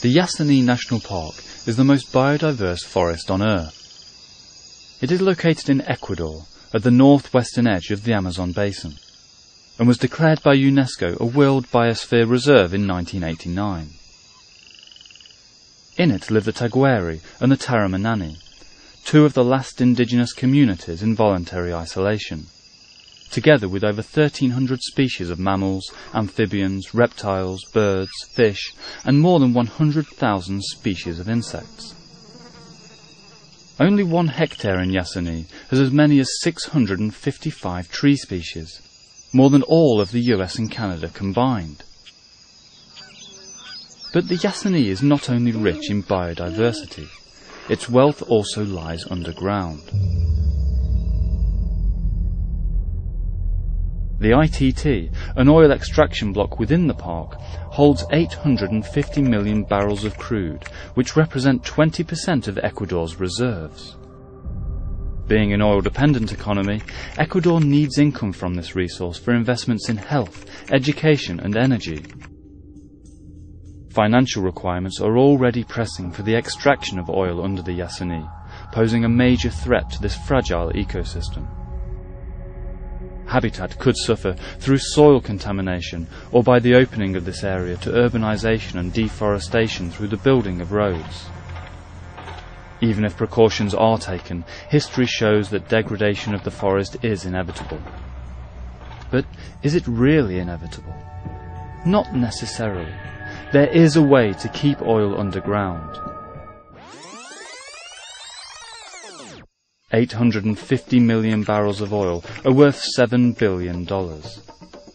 The Yasuní National Park is the most biodiverse forest on Earth. It is located in Ecuador, at the northwestern edge of the Amazon basin, and was declared by UNESCO a World Biosphere Reserve in 1989. In it live the Taguari and the Taramanani, two of the last indigenous communities in voluntary isolation, together with over 1,300 species of mammals, amphibians, reptiles, birds, fish, and more than 100,000 species of insects. Only 1 hectare in Yasuní has as many as 655 tree species, more than all of the US and Canada combined. But the Yasuní is not only rich in biodiversity, its wealth also lies underground. The ITT, an oil extraction block within the park, holds 850 million barrels of crude, which represent 20% of Ecuador's reserves. Being an oil-dependent economy, Ecuador needs income from this resource for investments in health, education and energy. Financial requirements are already pressing for the extraction of oil under the Yasuní, posing a major threat to this fragile ecosystem. Habitat could suffer through soil contamination or by the opening of this area to urbanization and deforestation through the building of roads. Even if precautions are taken, history shows that degradation of the forest is inevitable. But is it really inevitable? Not necessarily. There is a way to keep oil underground. 850 million barrels of oil are worth $7 billion.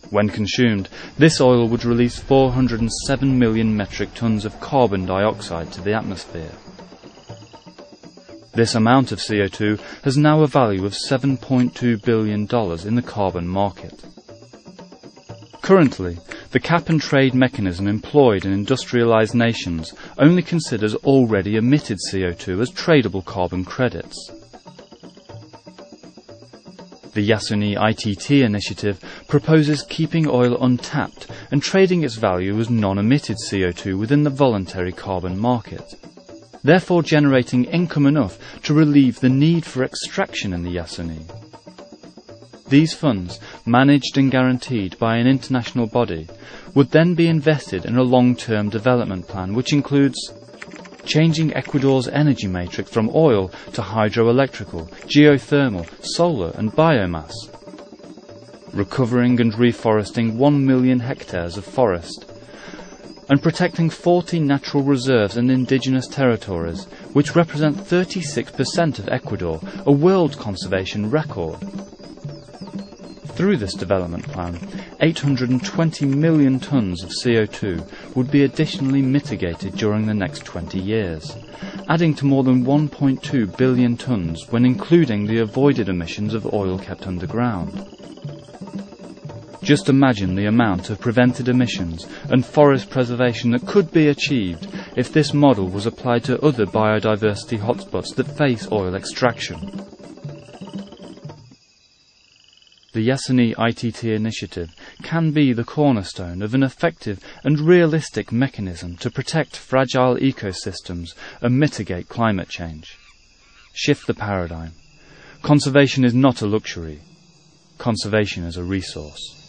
When consumed, this oil would release 407 million metric tons of carbon dioxide to the atmosphere. This amount of CO2 has now a value of $7.2 billion in the carbon market. Currently, the cap-and-trade mechanism employed in industrialized nations only considers already emitted CO2 as tradable carbon credits. The Yasuní ITT initiative proposes keeping oil untapped and trading its value as non-emitted CO2 within the voluntary carbon market, therefore generating income enough to relieve the need for extraction in the Yasuní. These funds, managed and guaranteed by an international body, would then be invested in a long-term development plan which includes changing Ecuador's energy matrix from oil to hydroelectrical, geothermal, solar and biomass, recovering and reforesting 1 million hectares of forest, and protecting 40 natural reserves and indigenous territories, which represent 36% of Ecuador, a world conservation record. Through this development plan, 820 million tons of CO2 would be additionally mitigated during the next 20 years, adding to more than 1.2 billion tons when including the avoided emissions of oil kept underground. Just imagine the amount of prevented emissions and forest preservation that could be achieved if this model was applied to other biodiversity hotspots that face oil extraction. The Yasuní ITT initiative can be the cornerstone of an effective and realistic mechanism to protect fragile ecosystems and mitigate climate change. Shift the paradigm. Conservation is not a luxury. Conservation is a resource.